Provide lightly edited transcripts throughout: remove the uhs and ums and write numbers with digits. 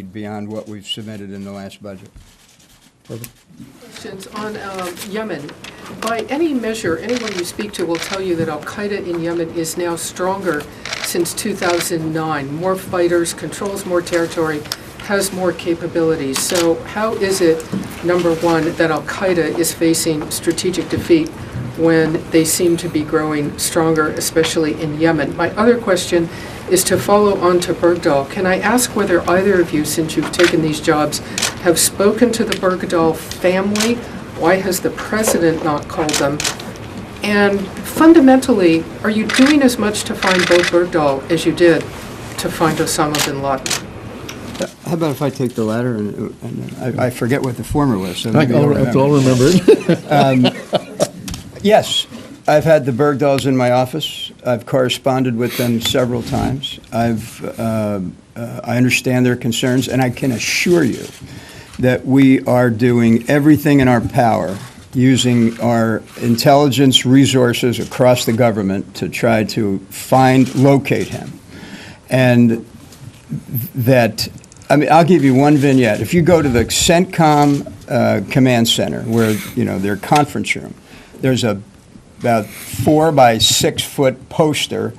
beyond what we've submitted in the last budget. Questions on Yemen. By any measure, anyone you speak to will tell you that Al-Qaeda in Yemen is now stronger since 2009. More fighters, controls more territory, has more capabilities. So how is it, number one, that Al-Qaeda is facing strategic defeat when they seem to be growing stronger, especially in Yemen? My other question is to follow on to Bergdahl. Can I ask whether either of you, since you've taken these jobs, have spoken to the Bergdahl family? Why has the president not called them? And fundamentally, are you doing as much to find both Bergdahl as you did to find Osama bin Laden? How about if I take the latter, and I forget what the former was. So I'll remember it. Yes, I've had the Bergdahls in my office. I've corresponded with them several times. I understand their concerns, and I can assure you that we are doing everything in our power, using our intelligence resources across the government to try to locate him. And that, I mean, I'll give you one vignette. If you go to the CENTCOM command center, where, their conference room, there's about 4 by 6 foot poster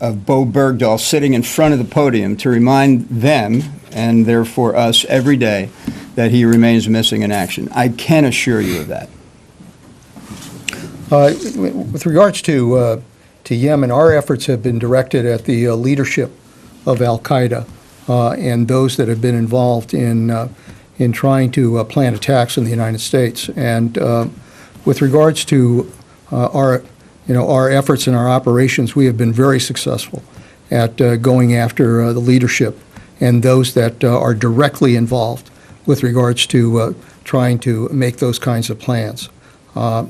of Bo Bergdahl sitting in front of the podium to remind them, and therefore us, every day that he remains missing in action. I can assure you of that. With regards to Yemen, our efforts have been directed at the leadership of Al-Qaeda and those that have been involved in trying to plan attacks in the United States. And with regards to our efforts and our operations, we have been very successful at going after the leadership and those that are directly involved with regards to trying to make those kinds of plans. I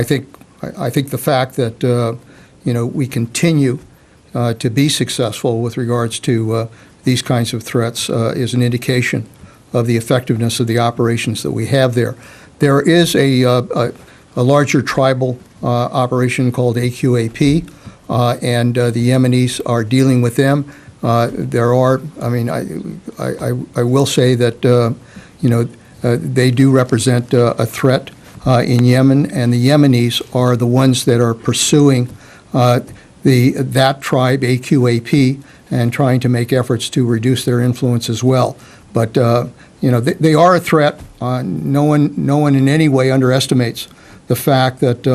think the fact that we continue to be successful with regards to these kinds of threats is an indication of the effectiveness of the operations that we have there. There is a larger tribal operation called AQAP, and the Yemenis are dealing with them. There are, I will say that, they do represent a threat in Yemen, and the Yemenis are the ones that are pursuing that tribe, AQAP, and trying to make efforts to reduce their influence as well. But, they are a threat. No one in any way underestimates the fact that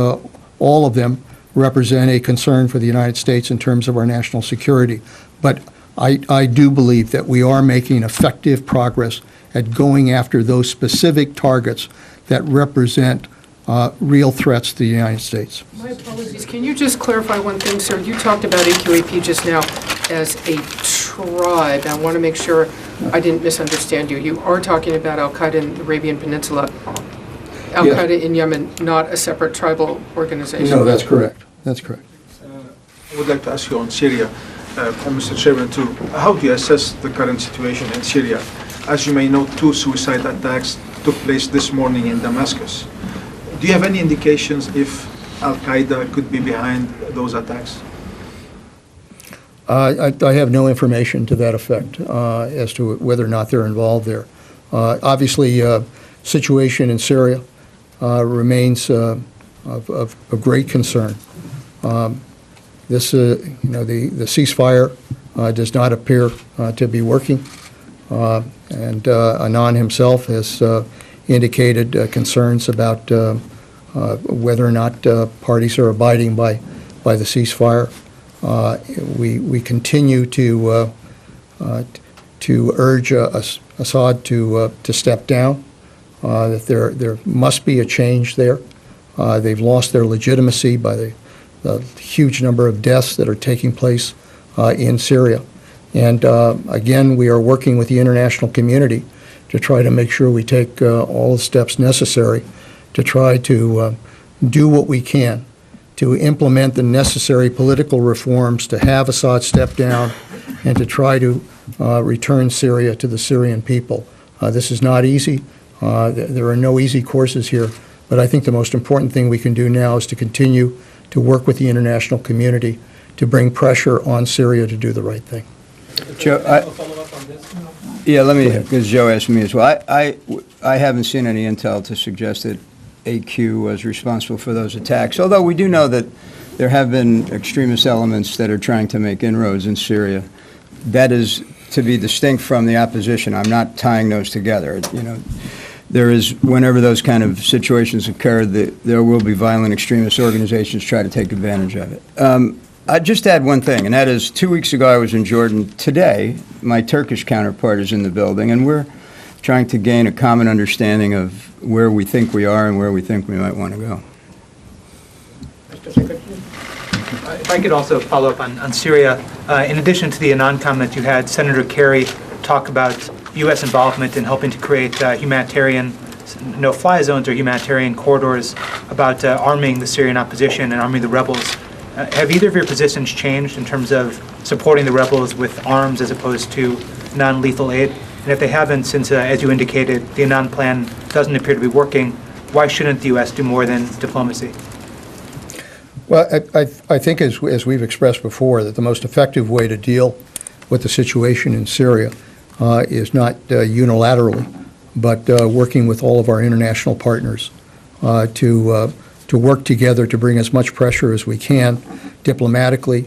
all of them represent a concern for the United States in terms of our national security. But I do believe that we are making effective progress at going after those specific targets that represent real threats to the United States. My apologies. Can you just clarify one thing, sir? You talked about AQAP just now as a tribe. I want to make sure I didn't misunderstand you. You are talking about Al-Qaeda in the Arabian Peninsula, Al-Qaeda in Yemen, not a separate tribal organization. No, that's correct. That's correct. I would like to ask you on Syria, and Mr. Chairman too, how do you assess the current situation in Syria? As you may know, 2 suicide attacks took place this morning in Damascus. Do you have any indications if Al-Qaeda could be behind those attacks? I have no information to that effect as to whether or not they're involved there. Obviously, situation in Syria remains of great concern. The ceasefire does not appear to be working, and Annan himself has indicated concerns about whether or not parties are abiding by the ceasefire. We continue to urge Assad to step down. That there must be a change there. They've lost their legitimacy by the huge number of deaths that are taking place in Syria. And again, we are working with the international community to try to make sure we take all the steps necessary to try to do what we can to implement the necessary political reforms to have Assad step down and to try to return Syria to the Syrian people. This is not easy. There are no easy courses here, but I think the most important thing we can do now is to continue to work with the international community to bring pressure on Syria to do the right thing. Joe, follow up on this. Yeah, let me, because Joe asked me as well. I haven't seen any intel to suggest that AQ was responsible for those attacks, although we do know that there have been extremist elements that are trying to make inroads in Syria. That is to be distinct from the opposition. I'm not tying those together. You know, there is, whenever those kind of situations occur, there will be violent extremist organizations try to take advantage of it. I'd just add one thing, and that is 2 weeks ago I was in Jordan. Today, my Turkish counterpart is in the building, and we're trying to gain a common understanding of where we think we are and where we think we might want to go. If I could also follow up on Syria. In addition to the Annan comment you had, Senator Kerry talk about U.S. involvement in helping to create humanitarian no-fly zones or humanitarian corridors, about arming the Syrian opposition and arming the rebels. Have either of your positions changed in terms of supporting the rebels with arms as opposed to non-lethal aid? And if they haven't, since, as you indicated, the Annan plan doesn't appear to be working, why shouldn't the U.S. do more than diplomacy? Well, I think, as we've expressed before, that the most effective way to deal with the situation in Syria is not unilaterally, but working with all of our international partners to work together to bring as much pressure as we can, diplomatically,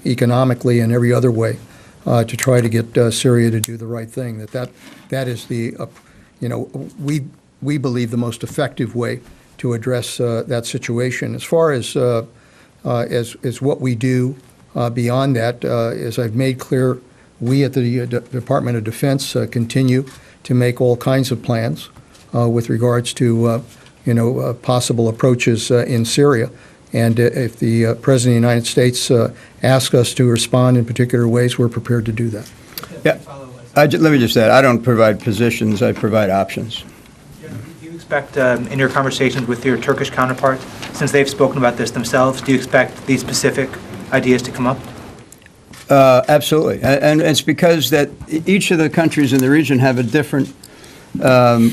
economically, and every other way, to try to get Syria to do the right thing. That is the, we believe the most effective way to address that situation. As far as what we do beyond that, as I've made clear, we at the Department of Defense continue to make all kinds of plans with regards to possible approaches in Syria. And if the President of the United States asks us to respond in particular ways, we're prepared to do that. Yeah, let me just add, I don't provide positions, I provide options. Do you expect, in your conversations with your Turkish counterpart, since they've spoken about this themselves, do you expect these specific ideas to come up? Absolutely. And it's because that each of the countries in the region have a different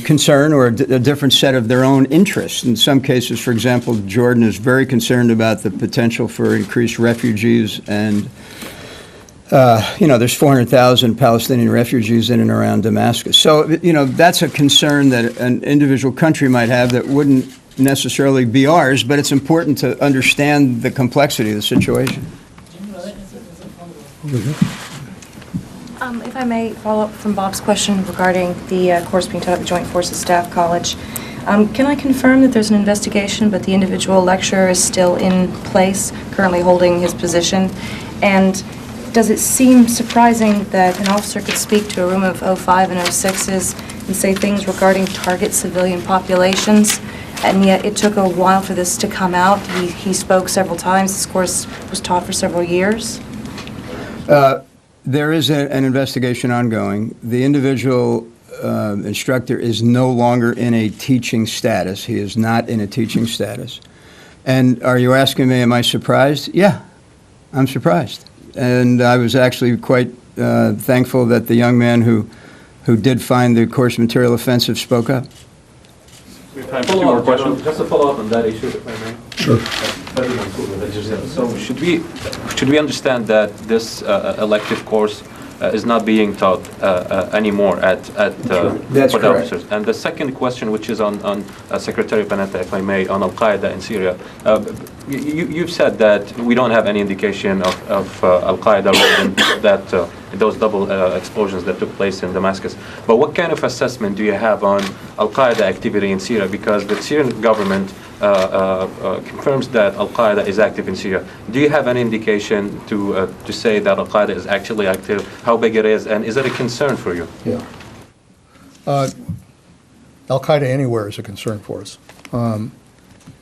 concern or a different set of their own interests. In some cases, for example, Jordan is very concerned about the potential for increased refugees, and there's 400,000 Palestinian refugees in and around Damascus. So, that's a concern that an individual country might have that wouldn't necessarily be ours, but it's important to understand the complexity of the situation. If I may follow up from Bob's question regarding the course being taught at the Joint Forces Staff College, can I confirm that there's an investigation, but the individual lecturer is still in place, currently holding his position? And does it seem surprising that an officer could speak to a room of 05 and 06s and say things regarding target civilian populations, and yet it took a while for this to come out? He spoke several times. This course was taught for several years. There is an investigation ongoing. The individual instructor is no longer in a teaching status. He is not in a teaching status. And are you asking me, am I surprised? Yeah, I'm surprised. And I was actually quite thankful that the young man who did find the course material offensive spoke up. We have time for two more questions. Just to follow up on that issue, if I may. Sure. So should we understand that this elective course is not being taught anymore at That's for the correct. officers? And the second question, which is on Secretary Panetta, if I may, on Al-Qaeda in Syria. You've said that we don't have any indication of Al-Qaeda in that those double explosions that took place in Damascus. But what kind of assessment do you have on Al-Qaeda activity in Syria? Because the Syrian government confirms that Al-Qaeda is active in Syria. Do you have any indication to say that Al-Qaeda is actually active, how big it is, and is it a concern for you? Yeah. Al-Qaeda anywhere is a concern for us.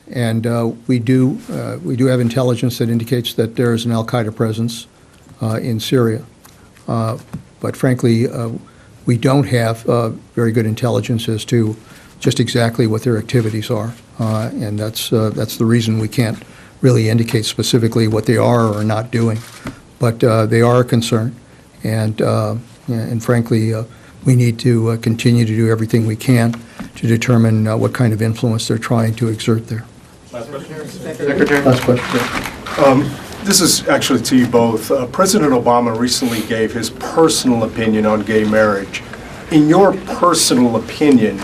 And we do have intelligence that indicates that there is an Al-Qaeda presence in Syria. But frankly, we don't have very good intelligence as to just exactly what their activities are. And that's the reason we can't really indicate specifically what they are or are not doing. But they are a concern. And frankly, we need to continue to do everything we can to determine what kind of influence they're trying to exert there. Last question. Secretary. Last question. This is actually to you both. President Obama recently gave his personal opinion on gay marriage. in your personal opinion,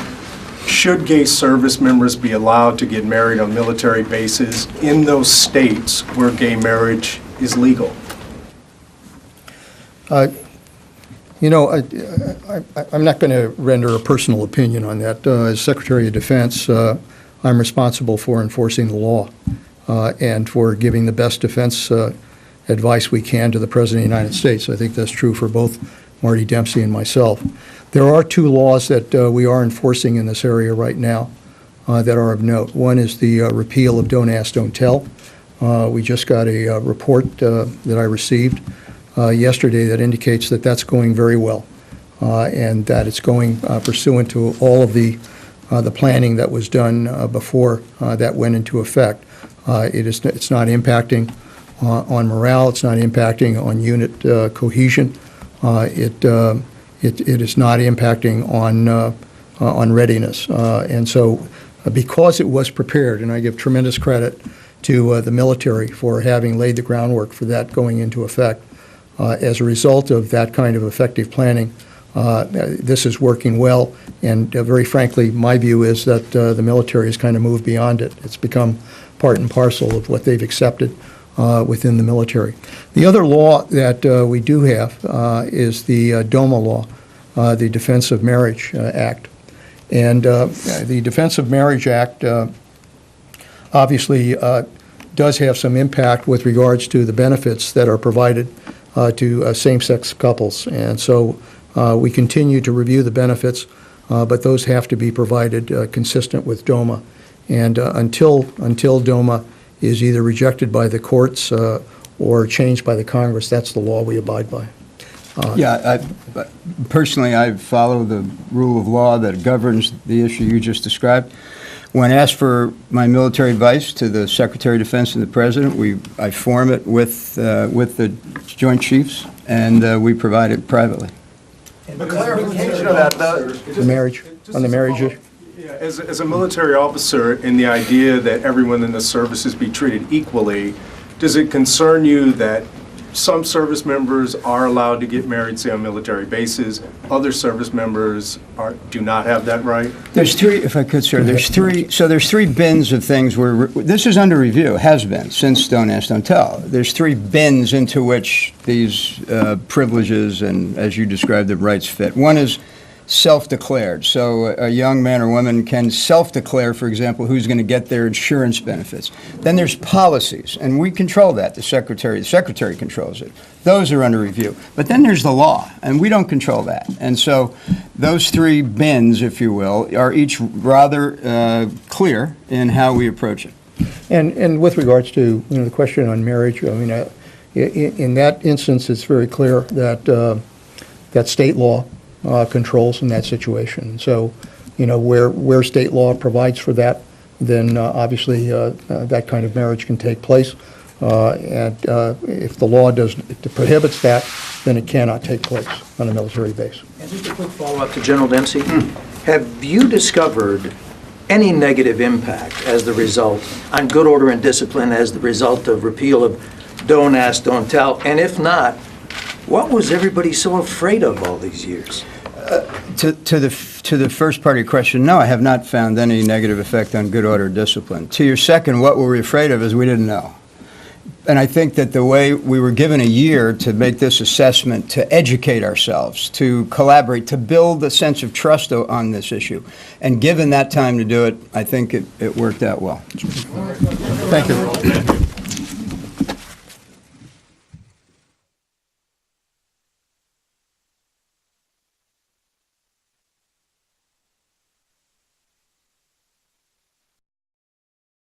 should gay service members be allowed to get married on military bases in those states where gay marriage is legal? You know, I'm not going to render a personal opinion on that. As Secretary of Defense, I'm responsible for enforcing the law and for giving the best defense advice we can to the President of the United States. I think that's true for both Marty Dempsey and myself. There are two laws that we are enforcing in this area right now that are of note. One is the repeal of Don't Ask, Don't Tell. We just got a report that I received yesterday that indicates that that's going very well and that it's going pursuant to all of the planning that was done before that went into effect. It's not impacting on morale. It's not impacting on unit cohesion. It is not impacting on readiness. And so because it was prepared, and I give tremendous credit to the military for having laid the groundwork for that going into effect, as a result of that kind of effective planning, this is working well. And very frankly, my view is that the military has kind of moved beyond it. It's become part and parcel of what they've accepted within the military. The other law that we do have is the DOMA law, the Defense of Marriage Act. And the Defense of Marriage Act obviously does have some impact with regards to the benefits that are provided to same-sex couples. And so we continue to review the benefits, but those have to be provided consistent with DOMA. And until DOMA is either rejected by the courts or changed by the Congress, that's the law we abide by. Personally, I follow the rule of law that governs the issue you just described. When asked for my military advice to the Secretary of Defense and the President, I form it with the Joint Chiefs, and we provide it privately. A clarification of that, The marriage, on the marriage issue? Yeah, as a military officer, in the idea that everyone in the services be treated equally, does it concern you that some service members are allowed to get married, say, on military bases, other service members do not have that right? There's three, if I could, sir, there's three bins of things where, this is under review, has been, since Don't Ask, Don't Tell. There's three bins into which these privileges and, as you described, the rights fit. One is self-declared. So a young man or woman can self-declare, for example, who's going to get their insurance benefits. Then there's policies, and we control that. The Secretary controls it. Those are under review. But then there's the law, and we don't control that. And so those three bins, if you will, are each rather clear in how we approach it. And with regards to the question on marriage, I mean, in that instance, it's very clear that that state law controls in that situation. So, where state law provides for that, then obviously that kind of marriage can take place. And if the law prohibits that, then it cannot take place on a military base. And just a quick follow-up to General Dempsey. Have you discovered any negative impact as the result on good order and discipline as the result of repeal of Don't Ask, Don't Tell? And if not, what was everybody so afraid of all these years? To the first part of your question, no, I have not found any negative effect on good order discipline. To your second, what were we afraid of is we didn't know. And I think that the way we were given a year to make this assessment, to educate ourselves, to collaborate, to build a sense of trust on this issue, and given that time to do it, I think it worked out well. Thank you.